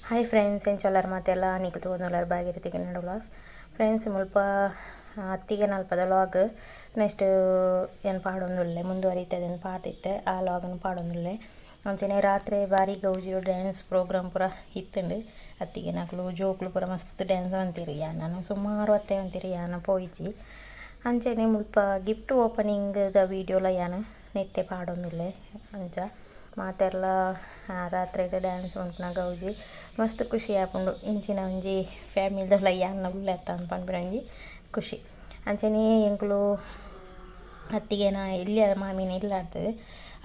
Hi friends, ಏನು ಚೊಲ್ಲರ್ ಮಾತೆಲ್ಲ Nikhil ತೊಗೊಂಡ್ಲಾರ Bhagirathi Kannada vlogs. Friends ಮುಲ್ಪ ಅತ್ತಿಗೆ ನಲ್ಪದ ವ್ಲಾಗ್ ನೆಕ್ಸ್ಟ್ ಏನು ಪಾಡೊಂದುಲ್ಲೆ ಮುಂದುವರಿತದೆ ಏನು ಪಾಡ್ತಿತ್ತೆ ಆ ವ್ಲಾಗನ್ನು ಪಾಡೊಂದುಲ್ಲೆ. ಅಂಚನೆ ರಾತ್ರಿ ಬಾರಿ ಗೌಜಿರು ಡ್ಯಾನ್ಸ್ ಪ್ರೋಗ್ರಾಮ್ ಪೂರ ಇತ್ತಂಡು. ಅತ್ತಿಗೆ ನಕ್ಲು ಜೋಕ್ಲು ಪೂರ ಮಸ್ತ್ ಡ್ಯಾನ್ಸ್ ಅಂತೀರಿ ನಾನು ಸುಮಾರು ಅತ್ತೆ ಅಂತೀರಿ ಯಾನ ಪೋಯಿಚಿ. ಅಂಚನೆ ಮುಲ್ಪ ಗಿಫ್ಟ್ ಓಪನಿಂಗ್ದ ವೀಡಿಯೋಲ ಯಾನು ನೆಟ್ಟೆ ಪಾಡೊಂದುಲ್ಲೆ ಅಂಚ ಮಾತೆಲ್ಲ ರಾತ್ರಿ ಡ್ಯಾನ್ಸ್ ಉಂಟುನ ಗೌಜಿ ಮಸ್ತ್ ಖುಷಿ ಆಪುಂಡು. ಇಂಚಿನ ಒಂಜಿ ಫ್ಯಾಮಿಲಿದಲ್ಲ ಯಾನ್ನ ಉಲ್ಲೆತ್ತ ಅಂತ ಪಂಡ್ಬಿರ ಒಂಜಿ ಖುಷಿ. ಅಂಚನೆ ಎಂಕ್ಲು ಅತ್ತಿಗೆನ ಇಲ್ಲಿ ಮಾಮಿನ ಇಲ್ಲ ಆಡ್ತದೆ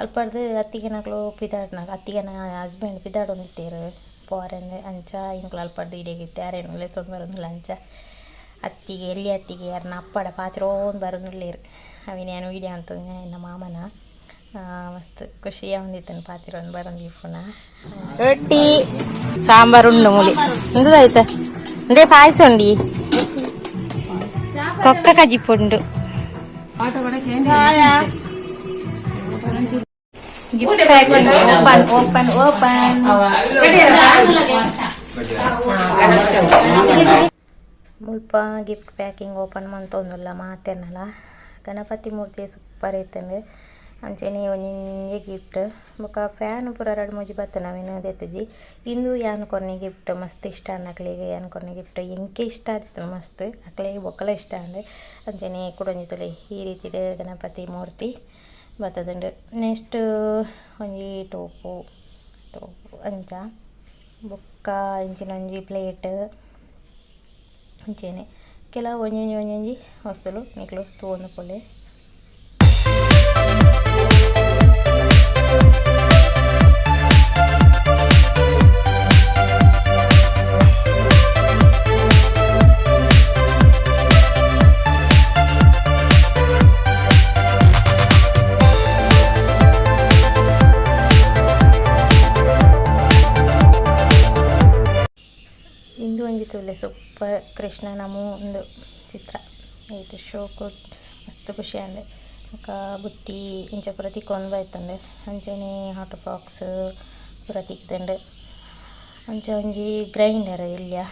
ಅಲ್ಪಡ್ದು ಅತ್ತಿಗೆನಕ್ಲು ಪಿದಾಡ್ನಾಗ ಅತ್ತಿಗೆನ ಹಸ್ಬೆಂಡ್ ಪಿದಾಡೊಂದಿತ್ತೇರು ಪೋರೆಂದು ಅಂಚ ಎಂಕ್ಲು ಅಲ್ಪಡ್ದು ಇಡೇಗಿತ್ತು ಯಾರೇನು ತೊಂದು ಬರೋದಿಲ್ಲ ಅಂಚ ಅತ್ತಿಗೆ ಎಲ್ಲಿ ಅತ್ತಿಗೆ ಯಾರನ್ನ ಅಪ್ಪಡ ಪಾತ್ರೋಂದು ಬರೋದಿಲ್ಲೇರು ಅವಿನೇನು ವೀಡಿಯೋ ಅಂತಂದು ನನ್ನ ಮಾಮನ ಮಸ್ತ್ ಖುಷಿಯ ಹೊಂದಿತ್ತನು ಪಾತಿರೋದು ಬರೋದು ಪುನ ರೊಟ್ಟಿ ಸಾಂಬಾರು ಉಂಡು ಮೂಲಿ ಎಂದಾಯ್ತ ಅಂದೇ ಪಾಯಸ ಉಂಡಿ ಕೊಕ್ಕ ಕಜಿಪ್ಪುಂಡು ಮುಲ್ಪ ಗಿಫ್ಟ್ ಪ್ಯಾಕಿಂಗ್ ಓಪನ್ ಮಂತೊಂದುಲ್ಲ ಮಾತೇನಲ್ಲ ಗಣಪತಿ ಮೂರ್ತಿ ಸೂಪರ್ ಐತಂದು ಅಂಚನೆ ಒಂಜಿ ಗಿಫ್ಟ್ ಬೊಕ ಫ್ಯಾನ್ ಪೂರ 2-3 ಬತ್ತ ನಾವೇನು ದೆತ್ತಜಿ ಇಂದು ಯಾನು ಕೊರ್ನೆ ಗಿಫ್ಟ್ ಮಸ್ತ್ ಇಷ್ಟ ಅಕ್ಲೆಗೆ ಯಾನು ಕೊರ್ನೆ ಗಿಫ್ಟ್ ಎಂಕೆ ಇಷ್ಟ ಆದಿತ್ತು ಮಸ್ತ್ ಅಕ್ಲೆಗೆ ಬೊಕ್ಕಲ ಇಷ್ಟ ಅಂದೆ ಅಂಚನೆ ಕುಡೊಂಜಿತ್ತಲೆ ಈ ರೀತಿ ಗಣಪತಿ ಮೂರ್ತಿ ಬತ್ತದುಂಡು. ನೆಕ್ಸ್ಟ್ ಒಂಜಿ ಟೋಪು ಅಂಚ ಬೊಕ್ಕ ಇಂಚಿನ ಒಂಜಿ ಪ್ಲೇಟ್ ಅಂಚೆನೆ ಕೆಲವು ಒಂಜೊಂಜಿ ವಸ್ತುಲು ನಿಕ್ಲು ತೂವೊಂದು ಪೊಲೆ. ಇಂದು ಒಂಜಿತ್ತುಲ್ಲೆ ಸೂಪರ್ ಕೃಷ್ಣನ ಒಂದು ಚಿತ್ರ ಐತೆ ಶೋಕು ಮಸ್ತ್ ಖುಷಿ ಅಂದೆ ಬೊಕ ಬುತ್ತಿ ಇಂಚ ಪೂರ ತಿಕ್ಕೊಂಡು ಬೈತಂಡೆ ಅಂಚನೆ ಹಾಟ್ ಬಾಕ್ಸ್ ಪೂರ ತಿಕ್ತಂಡು ಅಂಚ ಒಂಜಿ ಗ್ರೈಂಡರ್ ಎಲ್ಲಿಯ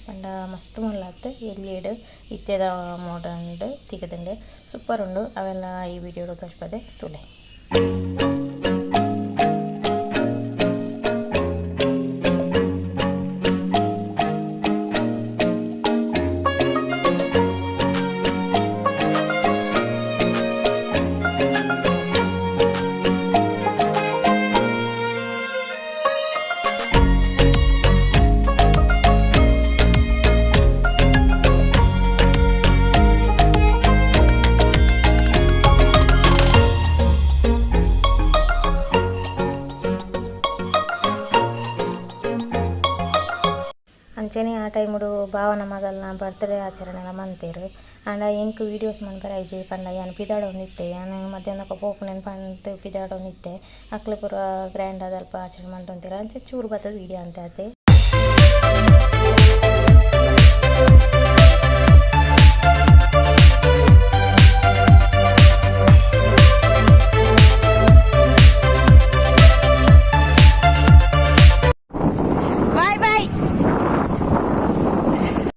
ಪಂಡ ಮಸ್ತ್ ಮುಲ್ಲಾತ್ ಎಲ್ಲಿಡು ಇತ್ತೆದ ಮೋಡಂಡು ತಿಕ್ಕದಂಡು ಸೂಪರ್ ಉಂಡು ಅವೆಲ್ಲ ಈ ವಿಡಿಯೋಡು ತೋರಿಸ್ಬದೆ ತುಲೆ. ಅಂಚನೆ ಆ ಟೈಮುಡು ಭಾವನ ಮಗಲ್ನ ಬರ್ತ್ಡೇ ಆಚರಣೆ ಮಂತೇರು ಆಂಡ ಎಂಕ್ ವೀಡಿಯೋಸ್ ಮನ್ಪರೈಜಿ ಪಂಡ ಯಾನು ಪಿದಾಡೊಂದಿತ್ತೆ ಯಾನು ಮಧ್ಯಾಹ್ನಕ್ಕೆ ಪೋಪುನೇನು ಪಂತ ಪಿದಾಡೊಂದಿತ್ತೆ ಅಕ್ಲೆ ಪೂರ ಗ್ರ್ಯಾಂಡ್ ಆದ ಅಲ್ಪ ಆಚರಣೆ ಮಂತೊಂತೀರ ಅಂಚೆ ಚೂರು ಬತ್ತದ ವೀಡಿಯೋ ಅಂತ ಆತೆ.